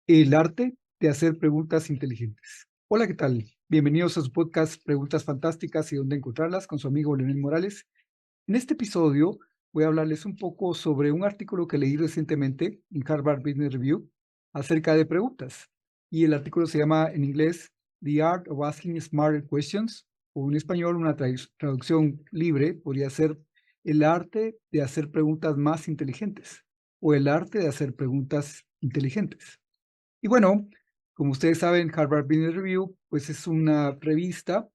El arte de hacer preguntas inteligentes. Hola, ¿qué tal? Bienvenidos a su podcast Preguntas Fantásticas y dónde encontrarlas con su amigo Leonel Morales. En este episodio voy a hablarles un poco sobre un artículo que leí recientemente en Harvard Business Review acerca de preguntas. Y el artículo se llama en inglés The Art of Asking Smarter Questions, o en español una traducción libre podría ser el arte de hacer preguntas más inteligentes o el arte de hacer preguntas inteligentes. Y bueno, como ustedes saben, Harvard Business Review, pues es una revista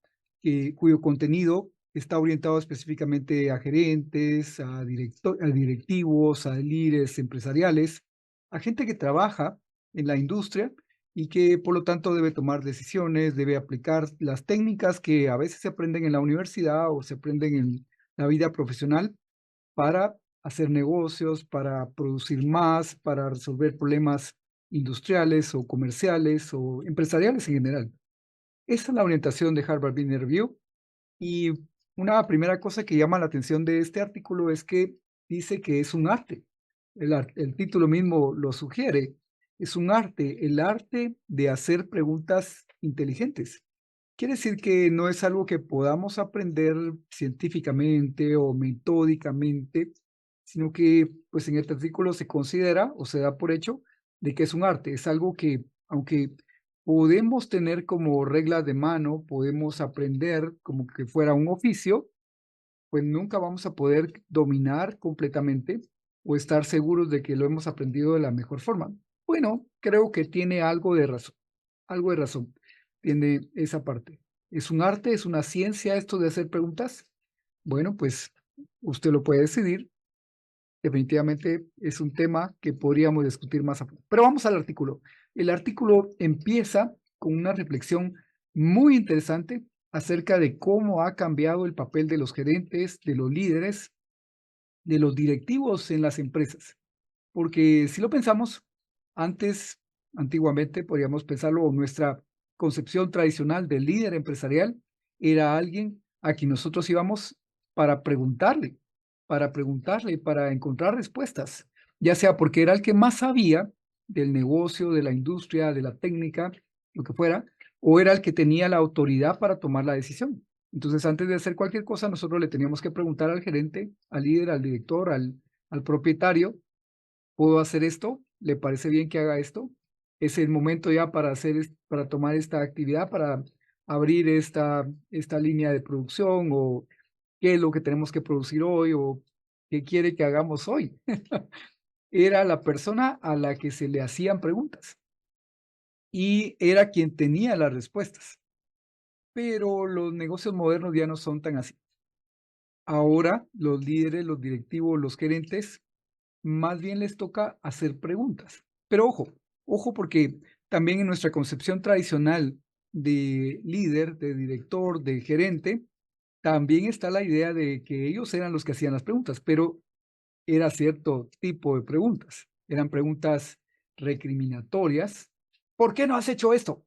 cuyo contenido está orientado específicamente a gerentes, a directivos, a líderes empresariales, a gente que trabaja en la industria y que por lo tanto debe tomar decisiones, debe aplicar las técnicas que a veces se aprenden en la universidad o se aprenden en la vida profesional para hacer negocios, para producir más, para resolver problemas industriales o comerciales o empresariales en general. Esa es la orientación de Harvard Business Review. Y una primera cosa que llama la atención de este artículo es que dice que es un arte. El título mismo lo sugiere. Es un arte, el arte de hacer preguntas inteligentes. Quiere decir que no es algo que podamos aprender científicamente o metódicamente, sino que pues en este artículo se considera o se da por hecho de que es un arte. Es algo que, aunque podemos tener como regla de mano, podemos aprender como que fuera un oficio, pues nunca vamos a poder dominar completamente o estar seguros de que lo hemos aprendido de la mejor forma. Bueno, creo que tiene algo de razón, tiene esa parte. ¿Es un arte, es una ciencia esto de hacer preguntas? Bueno, pues usted lo puede decidir. Definitivamente es un tema que podríamos discutir más a fondo. Pero vamos al artículo. El artículo empieza con una reflexión muy interesante acerca de cómo ha cambiado el papel de los gerentes, de los líderes, de los directivos en las empresas. Porque si lo pensamos, antes, antiguamente, podríamos pensarlo, nuestra concepción tradicional del líder empresarial era alguien a quien nosotros íbamos para preguntarle, para encontrar respuestas, ya sea porque era el que más sabía del negocio, de la industria, de la técnica, lo que fuera, o era el que tenía la autoridad para tomar la decisión. Entonces, antes de hacer cualquier cosa, nosotros le teníamos que preguntar al gerente, al líder, al director, al propietario: ¿puedo hacer esto? ¿Le parece bien que haga esto? ¿Es el momento ya para para tomar esta actividad, para abrir esta línea de producción? ¿O qué es lo que tenemos que producir hoy? ¿O qué quiere que hagamos hoy? Era la persona a la que se le hacían preguntas y era quien tenía las respuestas. Pero los negocios modernos ya no son tan así. Ahora los líderes, los directivos, los gerentes más bien les toca hacer preguntas. Pero ojo, ojo porque también en nuestra concepción tradicional de líder, de director, de gerente, también está la idea de que ellos eran los que hacían las preguntas, pero era cierto tipo de preguntas. Eran preguntas recriminatorias. ¿Por qué no has hecho esto?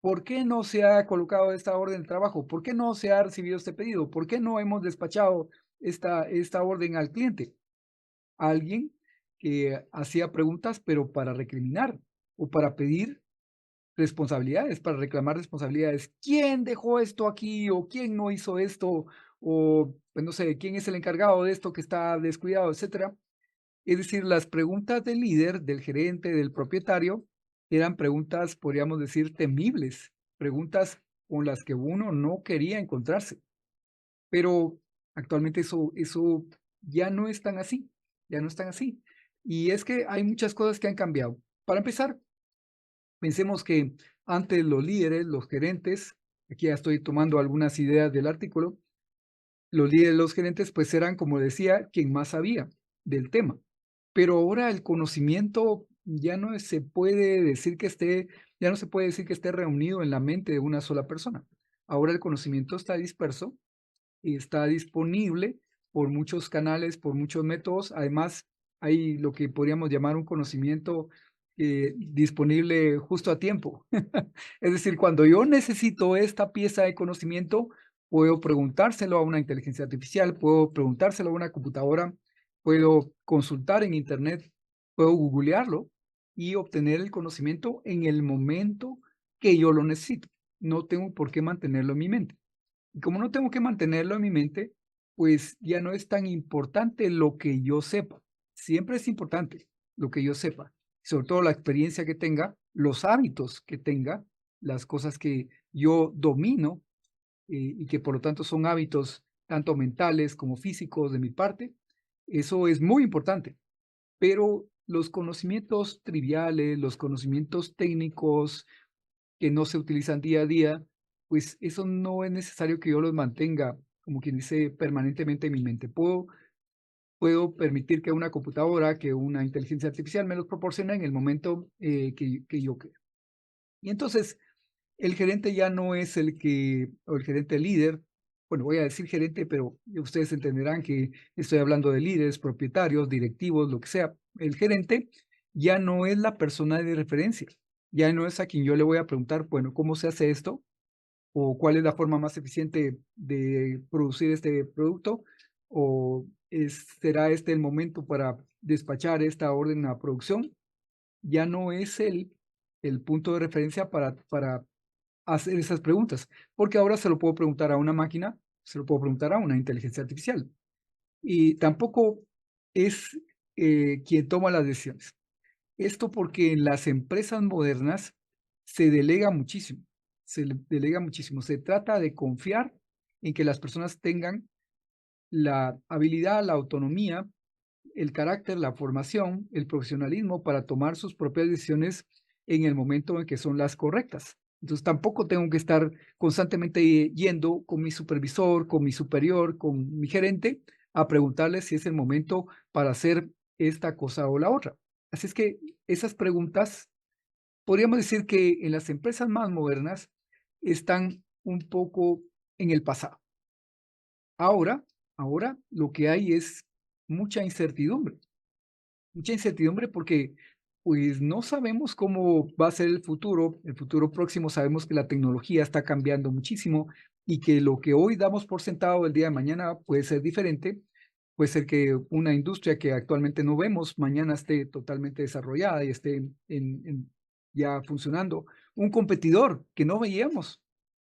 ¿Por qué no se ha colocado esta orden de trabajo? ¿Por qué no se ha recibido este pedido? ¿Por qué no hemos despachado esta orden al cliente? Alguien que hacía preguntas, pero para recriminar o para pedir responsabilidades, para reclamar responsabilidades. ¿Quién dejó esto aquí? ¿O quién no hizo esto? O, pues no sé, ¿quién es el encargado de esto que está descuidado, etcétera? Es decir, las preguntas del líder, del gerente, del propietario, eran preguntas, podríamos decir, temibles, preguntas con las que uno no quería encontrarse. Pero actualmente eso ya no es tan así, ya no es tan así. Y es que hay muchas cosas que han cambiado. Para empezar, pensemos que antes los líderes, los gerentes, aquí ya estoy tomando algunas ideas del artículo, los líderes, los gerentes, pues eran, como decía, quien más sabía del tema. Pero ahora el conocimiento ya no se puede decir que esté, ya no se puede decir que esté reunido en la mente de una sola persona. Ahora el conocimiento está disperso y está disponible por muchos canales, por muchos métodos. Además, hay lo que podríamos llamar un conocimiento disponible justo a tiempo. Es decir, cuando yo necesito esta pieza de conocimiento, puedo preguntárselo a una inteligencia artificial, puedo preguntárselo a una computadora, puedo consultar en internet, puedo googlearlo y obtener el conocimiento en el momento que yo lo necesito. No tengo por qué mantenerlo en mi mente. Y como no tengo que mantenerlo en mi mente, pues ya no es tan importante lo que yo sepa. Siempre es importante lo que yo sepa, sobre todo la experiencia que tenga, los hábitos que tenga, las cosas que yo domino y que por lo tanto son hábitos tanto mentales como físicos de mi parte. Eso es muy importante, pero los conocimientos triviales, los conocimientos técnicos, que no se utilizan día a día, pues eso no es necesario que yo los mantenga, como quien dice, permanentemente en mi mente. Puedo permitir que una computadora, que una inteligencia artificial me los proporcione en el momento que yo quiera. Y entonces, el gerente ya no es o el gerente líder, bueno, voy a decir gerente, pero ustedes entenderán que estoy hablando de líderes, propietarios, directivos, lo que sea. El gerente ya no es la persona de referencia, ya no es a quien yo le voy a preguntar, bueno, ¿cómo se hace esto? O cuál es la forma más eficiente de producir este producto, o será este el momento para despachar esta orden a producción. Ya no es el punto de referencia para hacer esas preguntas, porque ahora se lo puedo preguntar a una máquina, se lo puedo preguntar a una inteligencia artificial. Y tampoco es quien toma las decisiones. Esto porque en las empresas modernas se delega muchísimo, delega muchísimo. Se trata de confiar en que las personas tengan la habilidad, la autonomía, el carácter, la formación, el profesionalismo para tomar sus propias decisiones en el momento en que son las correctas. Entonces tampoco tengo que estar constantemente yendo con mi supervisor, con mi superior, con mi gerente a preguntarle si es el momento para hacer esta cosa o la otra. Así es que esas preguntas, podríamos decir que en las empresas más modernas están un poco en el pasado. Ahora, ahora lo que hay es mucha incertidumbre. Mucha incertidumbre porque, pues, no sabemos cómo va a ser el futuro próximo. Sabemos que la tecnología está cambiando muchísimo y que lo que hoy damos por sentado el día de mañana puede ser diferente. Puede ser que una industria que actualmente no vemos mañana esté totalmente desarrollada y esté ya funcionando. Un competidor que no veíamos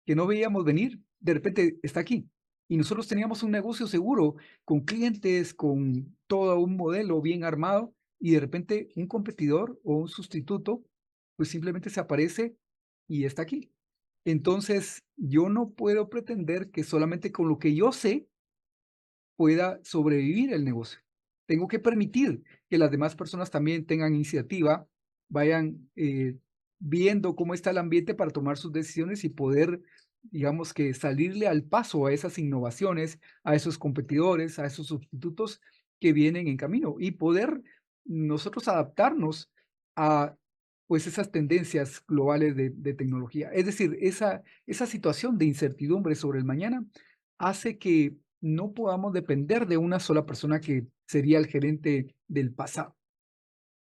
venir, de repente está aquí. Y nosotros teníamos un negocio seguro, con clientes, con todo un modelo bien armado, y de repente un competidor o un sustituto, pues simplemente se aparece y está aquí. Entonces, yo no puedo pretender que solamente con lo que yo sé pueda sobrevivir el negocio. Tengo que permitir que las demás personas también tengan iniciativa, vayan viendo cómo está el ambiente para tomar sus decisiones y poder, digamos que salirle al paso a esas innovaciones, a esos competidores, a esos sustitutos que vienen en camino y poder nosotros adaptarnos a pues esas tendencias globales de tecnología. Es decir, esa situación de incertidumbre sobre el mañana hace que no podamos depender de una sola persona que sería el gerente del pasado.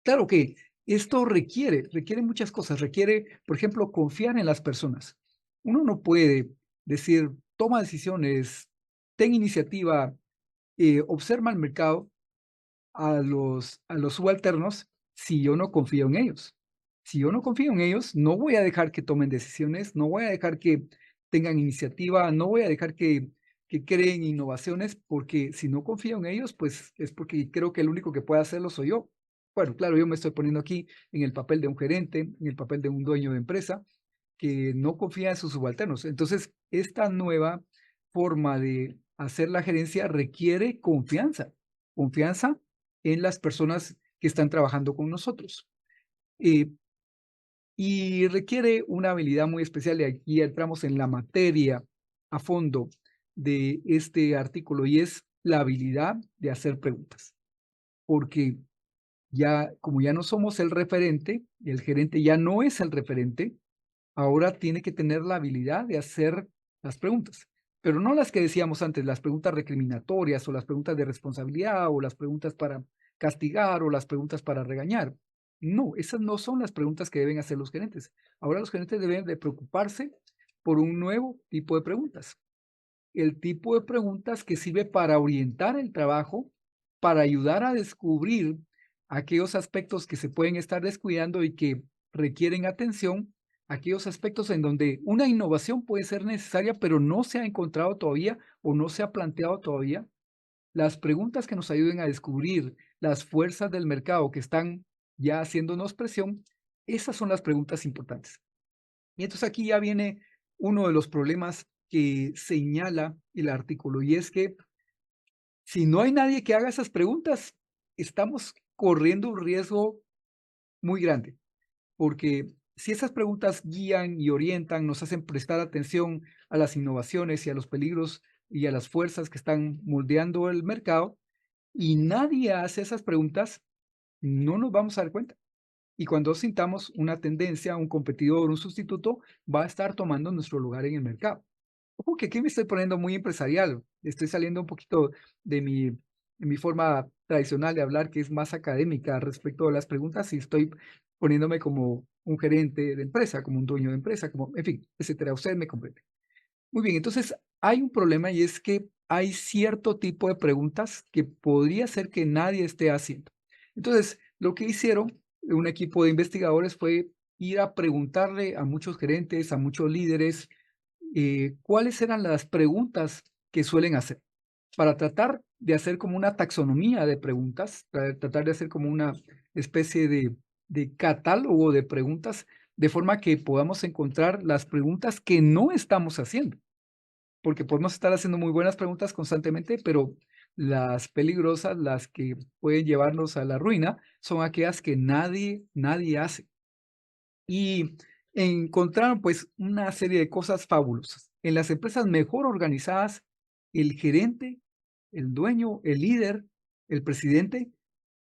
Claro que esto requiere muchas cosas, requiere, por ejemplo, confiar en las personas. Uno no puede decir, toma decisiones, ten iniciativa, observa el mercado a los subalternos si yo no confío en ellos. Si yo no confío en ellos, no voy a dejar que tomen decisiones, no voy a dejar que tengan iniciativa, no voy a dejar que creen innovaciones, porque si no confío en ellos, pues es porque creo que el único que puede hacerlo soy yo. Bueno, claro, yo me estoy poniendo aquí en el papel de un gerente, en el papel de un dueño de empresa que no confía en sus subalternos. Entonces, esta nueva forma de hacer la gerencia requiere confianza, confianza en las personas que están trabajando con nosotros. Eh, y requiere una habilidad muy especial, y aquí entramos en la materia a fondo de este artículo, y es la habilidad de hacer preguntas. Porque ya, como ya no somos el referente, el gerente ya no es el referente, ahora tiene que tener la habilidad de hacer las preguntas, pero no las que decíamos antes, las preguntas recriminatorias o las preguntas de responsabilidad o las preguntas para castigar o las preguntas para regañar. No, esas no son las preguntas que deben hacer los gerentes. Ahora los gerentes deben de preocuparse por un nuevo tipo de preguntas. El tipo de preguntas que sirve para orientar el trabajo, para ayudar a descubrir aquellos aspectos que se pueden estar descuidando y que requieren atención, aquellos aspectos en donde una innovación puede ser necesaria, pero no se ha encontrado todavía o no se ha planteado todavía. Las preguntas que nos ayuden a descubrir las fuerzas del mercado que están ya haciéndonos presión, esas son las preguntas importantes. Y entonces aquí ya viene uno de los problemas que señala el artículo, y es que si no hay nadie que haga esas preguntas, estamos corriendo un riesgo muy grande, porque si esas preguntas guían y orientan, nos hacen prestar atención a las innovaciones y a los peligros y a las fuerzas que están moldeando el mercado, y nadie hace esas preguntas, no nos vamos a dar cuenta. Y cuando sintamos una tendencia, un competidor, un sustituto, va a estar tomando nuestro lugar en el mercado. Ojo que aquí me estoy poniendo muy empresarial, estoy saliendo un poquito de mi forma tradicional de hablar, que es más académica respecto a las preguntas, y estoy poniéndome como un gerente de empresa, como un dueño de empresa, como, en fin, etcétera. Usted me comprende. Muy bien, entonces hay un problema y es que hay cierto tipo de preguntas que podría ser que nadie esté haciendo. Entonces, lo que hicieron un equipo de investigadores fue ir a preguntarle a muchos gerentes, a muchos líderes, cuáles eran las preguntas que suelen hacer para tratar de hacer como una taxonomía de preguntas, tratar de hacer como una especie de catálogo de preguntas, de forma que podamos encontrar las preguntas que no estamos haciendo, porque podemos estar haciendo muy buenas preguntas constantemente, pero las peligrosas, las que pueden llevarnos a la ruina, son aquellas que nadie hace. Y encontraron pues una serie de cosas fabulosas. En las empresas mejor organizadas, el gerente, el dueño, el líder, el presidente,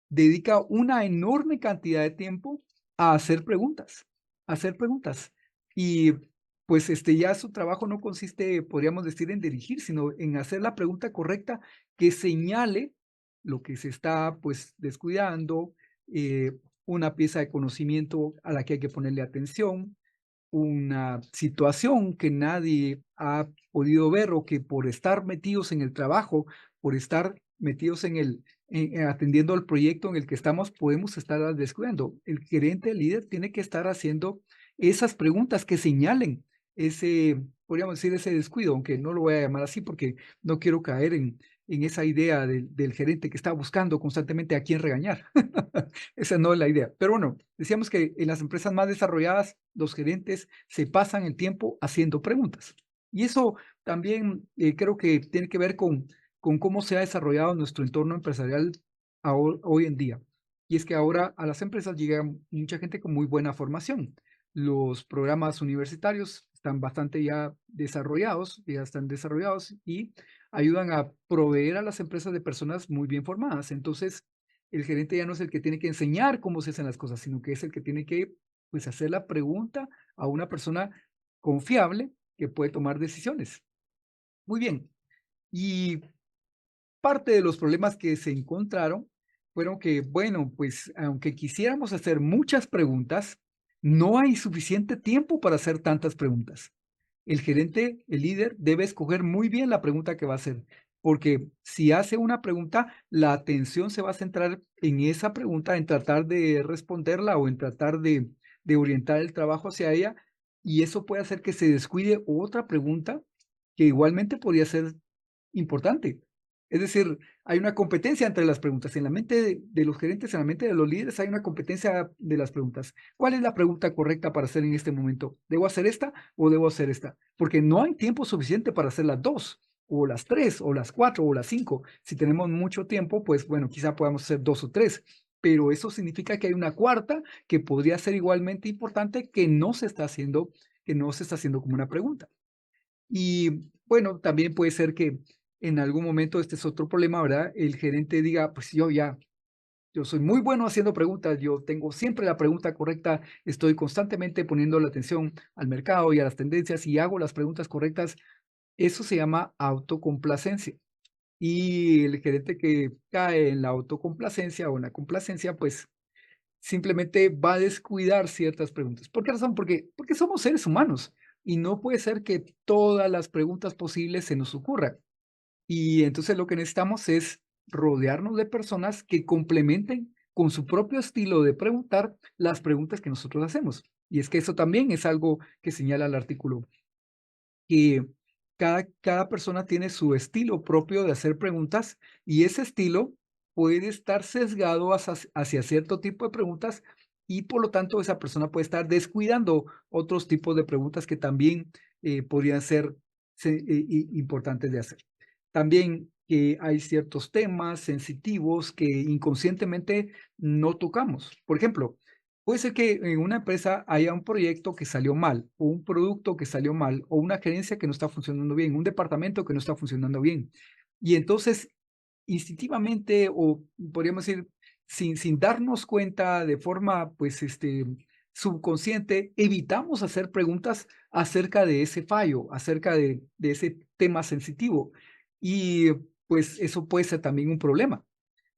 dedica una enorme cantidad de tiempo a hacer preguntas, a hacer preguntas. Y pues ya su trabajo no consiste, podríamos decir, en dirigir, sino en hacer la pregunta correcta que señale lo que se está pues descuidando, una pieza de conocimiento a la que hay que ponerle atención, una situación que nadie ha podido ver o que por estar metidos en el trabajo, por estar metidos atendiendo al proyecto en el que estamos, podemos estar descuidando. El gerente, el líder, tiene que estar haciendo esas preguntas que señalen ese, podríamos decir, ese descuido, aunque no lo voy a llamar así porque no quiero caer en esa idea del gerente que está buscando constantemente a quién regañar. Esa no es la idea. Pero bueno, decíamos que en las empresas más desarrolladas, los gerentes se pasan el tiempo haciendo preguntas. Y eso también creo que tiene que ver con cómo se ha desarrollado nuestro entorno empresarial hoy en día. Y es que ahora a las empresas llega mucha gente con muy buena formación. Los programas universitarios están bastante ya están desarrollados y ayudan a proveer a las empresas de personas muy bien formadas. Entonces, el gerente ya no es el que tiene que enseñar cómo se hacen las cosas, sino que es el que tiene que, pues, hacer la pregunta a una persona confiable que puede tomar decisiones. Muy bien. Y parte de los problemas que se encontraron fueron que, bueno, pues, aunque quisiéramos hacer muchas preguntas, no hay suficiente tiempo para hacer tantas preguntas. El gerente, el líder, debe escoger muy bien la pregunta que va a hacer, porque si hace una pregunta, la atención se va a centrar en esa pregunta, en tratar de responderla o en tratar de orientar el trabajo hacia ella, y eso puede hacer que se descuide otra pregunta que igualmente podría ser importante. Es decir, hay una competencia entre las preguntas. En la mente de los gerentes, en la mente de los líderes, hay una competencia de las preguntas. ¿Cuál es la pregunta correcta para hacer en este momento? ¿Debo hacer esta o debo hacer esta? Porque no hay tiempo suficiente para hacer las dos, o las tres, o las cuatro, o las cinco. Si tenemos mucho tiempo, pues bueno, quizá podamos hacer dos o tres, pero eso significa que hay una cuarta que podría ser igualmente importante que no se está haciendo, que no se está haciendo como una pregunta. Y bueno, también puede ser que en algún momento, este es otro problema, ¿verdad? El gerente diga, pues yo soy muy bueno haciendo preguntas, yo tengo siempre la pregunta correcta, estoy constantemente poniendo la atención al mercado y a las tendencias y hago las preguntas correctas. Eso se llama autocomplacencia. Y el gerente que cae en la autocomplacencia o en la complacencia, pues simplemente va a descuidar ciertas preguntas. ¿Por qué razón? Porque somos seres humanos y no puede ser que todas las preguntas posibles se nos ocurran. Y entonces lo que necesitamos es rodearnos de personas que complementen con su propio estilo de preguntar las preguntas que nosotros hacemos. Y es que eso también es algo que señala el artículo, que cada persona tiene su estilo propio de hacer preguntas y ese estilo puede estar sesgado hacia cierto tipo de preguntas y por lo tanto esa persona puede estar descuidando otros tipos de preguntas que también podrían ser importantes de hacer. También que hay ciertos temas sensitivos que inconscientemente no tocamos. Por ejemplo, puede ser que en una empresa haya un proyecto que salió mal, o un producto que salió mal, o una gerencia que no está funcionando bien, un departamento que no está funcionando bien. Y entonces, instintivamente, o podríamos decir, sin darnos cuenta de forma, pues, subconsciente, evitamos hacer preguntas acerca de ese fallo, acerca de ese tema sensitivo. Y pues eso puede ser también un problema.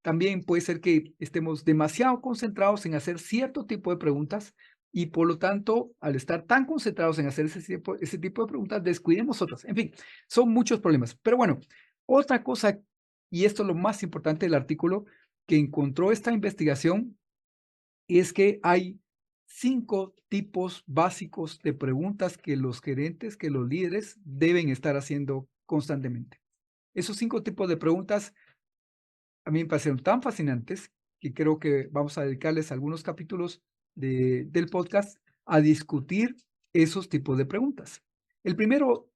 También puede ser que estemos demasiado concentrados en hacer cierto tipo de preguntas y por lo tanto, al estar tan concentrados en hacer ese tipo de preguntas, descuidemos otras. En fin, son muchos problemas. Pero bueno, otra cosa, y esto es lo más importante del artículo que encontró esta investigación, es que hay 5 tipos básicos de preguntas que los gerentes, que los líderes deben estar haciendo constantemente. Esos 5 tipos de preguntas a mí me parecieron tan fascinantes que creo que vamos a dedicarles algunos capítulos del podcast a discutir esos tipos de preguntas. El primero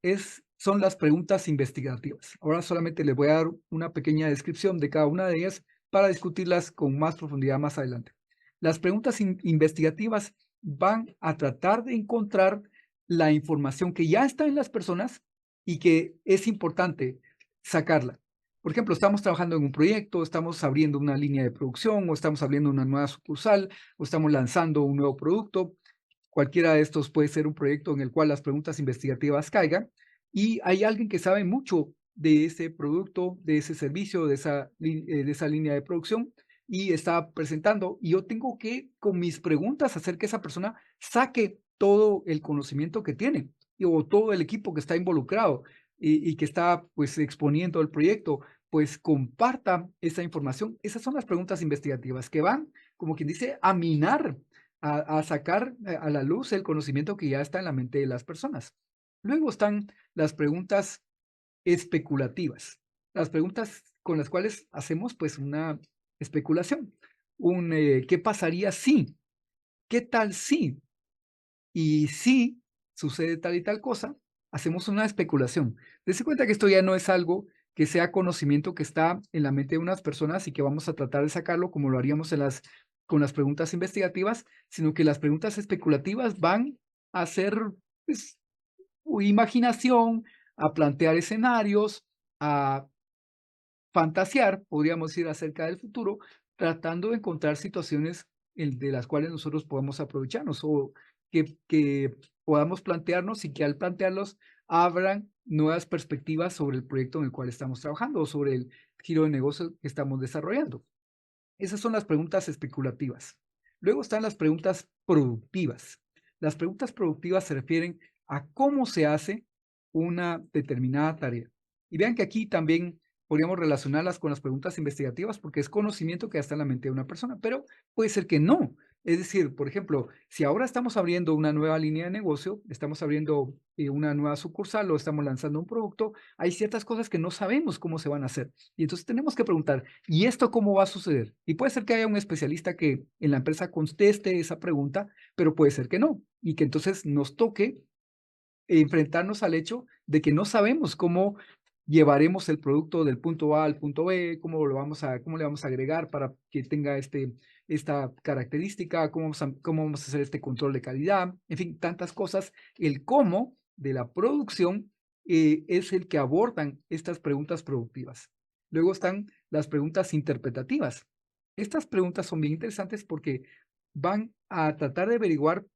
son las preguntas investigativas. Ahora solamente les voy a dar una pequeña descripción de cada una de ellas para discutirlas con más profundidad más adelante. Las preguntas investigativas van a tratar de encontrar la información que ya está en las personas y que es importante sacarla. Por ejemplo, estamos trabajando en un proyecto, estamos abriendo una línea de producción, o estamos abriendo una nueva sucursal, o estamos lanzando un nuevo producto. Cualquiera de estos puede ser un proyecto en el cual las preguntas investigativas caigan y hay alguien que sabe mucho de ese producto, de ese servicio, de esa línea de producción y está presentando. Y yo tengo que, con mis preguntas, hacer que esa persona saque todo el conocimiento que tiene o todo el equipo que está involucrado y que está pues exponiendo el proyecto pues comparta esa información. Esas son las preguntas investigativas que van, como quien dice, a minar, a sacar a la luz el conocimiento que ya está en la mente de las personas. Luego están las preguntas especulativas, las preguntas con las cuales hacemos pues una especulación, ¿qué pasaría si? ¿Qué tal si? Y si sucede tal y tal cosa, hacemos una especulación. Dese cuenta que esto ya no es algo que sea conocimiento que está en la mente de unas personas y que vamos a tratar de sacarlo como lo haríamos con las preguntas investigativas, sino que las preguntas especulativas van a hacer pues, imaginación, a plantear escenarios, a fantasear, podríamos decir, acerca del futuro, tratando de encontrar situaciones de las cuales nosotros podamos aprovecharnos o que podamos plantearnos y que al plantearlos abran nuevas perspectivas sobre el proyecto en el cual estamos trabajando o sobre el giro de negocio que estamos desarrollando. Esas son las preguntas especulativas. Luego están las preguntas productivas. Las preguntas productivas se refieren a cómo se hace una determinada tarea. Y vean que aquí también podríamos relacionarlas con las preguntas investigativas porque es conocimiento que está en la mente de una persona, pero puede ser que no. Es decir, por ejemplo, si ahora estamos abriendo una nueva línea de negocio, estamos abriendo una nueva sucursal o estamos lanzando un producto, hay ciertas cosas que no sabemos cómo se van a hacer. Y entonces tenemos que preguntar, ¿y esto cómo va a suceder? Y puede ser que haya un especialista que en la empresa conteste esa pregunta, pero puede ser que no. Y que entonces nos toque enfrentarnos al hecho de que no sabemos cómo llevaremos el producto del punto A al punto B, cómo le vamos a agregar para que tenga esta característica, cómo vamos a hacer este control de calidad, en fin, tantas cosas. El cómo de la producción es el que abordan estas preguntas productivas. Luego están las preguntas interpretativas. Estas preguntas son bien interesantes porque van a tratar de averiguar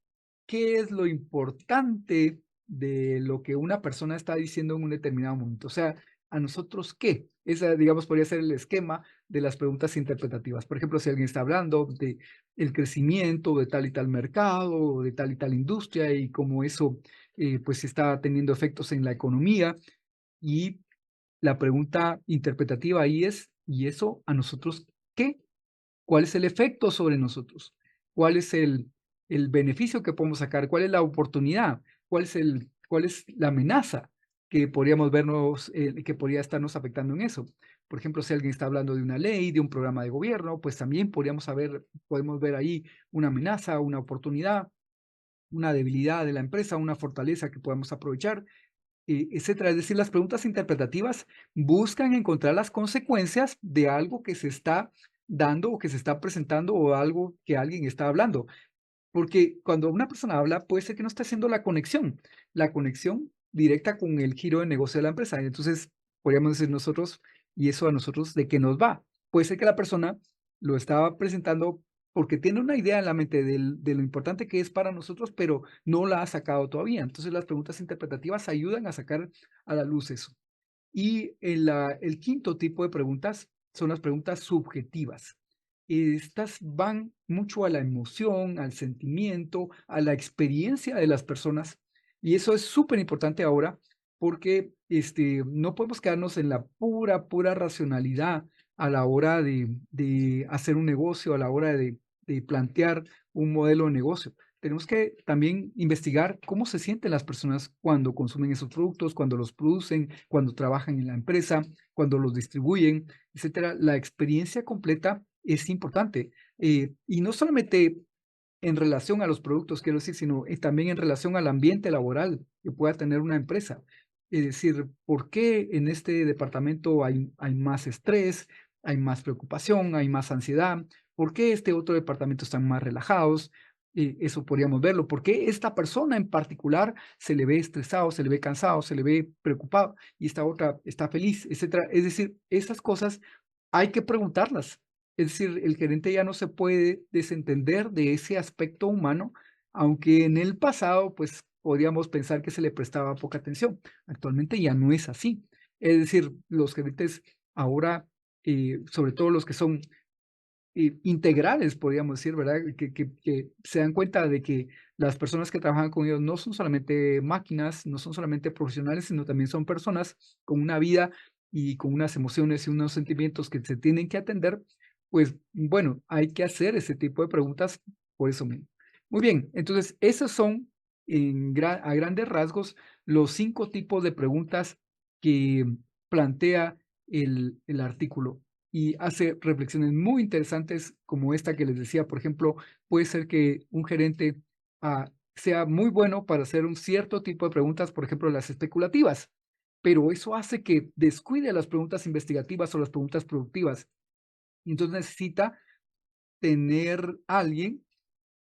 qué es lo importante de lo que una persona está diciendo en un determinado momento. O sea, ¿a nosotros qué? Esa, digamos, podría ser el esquema de las preguntas interpretativas. Por ejemplo, si alguien está hablando de el crecimiento de tal y tal mercado, o de tal y tal industria y cómo eso pues está teniendo efectos en la economía. Y la pregunta interpretativa ahí es, ¿y eso a nosotros qué? ¿Cuál es el efecto sobre nosotros? ¿Cuál es el beneficio que podemos sacar? ¿Cuál es la oportunidad? ¿Cuál es la amenaza que podríamos vernos, que podría estarnos afectando en eso? Por ejemplo, si alguien está hablando de una ley, de un programa de gobierno, pues también podemos ver ahí una amenaza, una oportunidad, una debilidad de la empresa, una fortaleza que podemos aprovechar, etcétera. Es decir, las preguntas interpretativas buscan encontrar las consecuencias de algo que se está dando o que se está presentando o algo que alguien está hablando. Porque cuando una persona habla, puede ser que no esté haciendo la conexión directa con el giro de negocio de la empresa. Entonces, podríamos decir nosotros, ¿y eso a nosotros de qué nos va? Puede ser que la persona lo estaba presentando porque tiene una idea en la mente de lo importante que es para nosotros, pero no la ha sacado todavía. Entonces, las preguntas interpretativas ayudan a sacar a la luz eso. Y el quinto tipo de preguntas son las preguntas subjetivas. Estas van mucho a la emoción, al sentimiento, a la experiencia de las personas. Y eso es súper importante ahora porque no podemos quedarnos en la pura racionalidad a la hora de hacer un negocio, a la hora de plantear un modelo de negocio. Tenemos que también investigar cómo se sienten las personas cuando consumen esos productos, cuando los producen, cuando trabajan en la empresa, cuando los distribuyen, etcétera. La experiencia completa es importante. Y no solamente en relación a los productos, quiero decir, sino también en relación al ambiente laboral que pueda tener una empresa. Es decir, ¿por qué en este departamento hay más estrés, hay más preocupación, hay más ansiedad? ¿Por qué este otro departamento están más relajados? Eso podríamos verlo. ¿Por qué esta persona en particular se le ve estresado, se le ve cansado, se le ve preocupado y esta otra está feliz, etcétera? Es decir, esas cosas hay que preguntarlas. Es decir, el gerente ya no se puede desentender de ese aspecto humano, aunque en el pasado, pues, podríamos pensar que se le prestaba poca atención. Actualmente ya no es así. Es decir, los gerentes ahora, sobre todo los que son integrales, podríamos decir, ¿verdad? Que se dan cuenta de que las personas que trabajan con ellos no son solamente máquinas, no son solamente profesionales, sino también son personas con una vida y con unas emociones y unos sentimientos que se tienen que atender, pues bueno, hay que hacer ese tipo de preguntas por eso mismo. Muy bien, entonces esos son a grandes rasgos los 5 tipos de preguntas que plantea el artículo y hace reflexiones muy interesantes como esta que les decía. Por ejemplo, puede ser que un gerente sea muy bueno para hacer un cierto tipo de preguntas, por ejemplo, las especulativas, pero eso hace que descuide las preguntas investigativas o las preguntas productivas. Y entonces necesita tener alguien,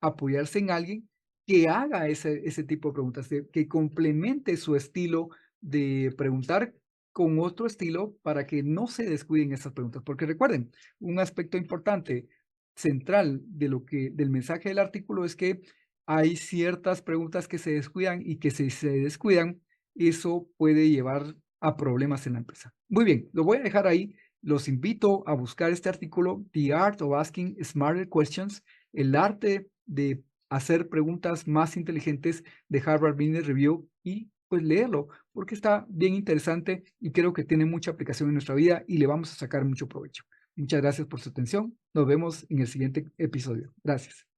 apoyarse en alguien que haga ese tipo de preguntas, que complemente su estilo de preguntar con otro estilo para que no se descuiden esas preguntas. Porque recuerden, un aspecto importante, central del mensaje del artículo es que hay ciertas preguntas que se descuidan y que si se descuidan, eso puede llevar a problemas en la empresa. Muy bien, lo voy a dejar ahí. Los invito a buscar este artículo, The Art of Asking Smarter Questions, el arte de hacer preguntas más inteligentes de Harvard Business Review y pues leerlo, porque está bien interesante y creo que tiene mucha aplicación en nuestra vida y le vamos a sacar mucho provecho. Muchas gracias por su atención. Nos vemos en el siguiente episodio. Gracias.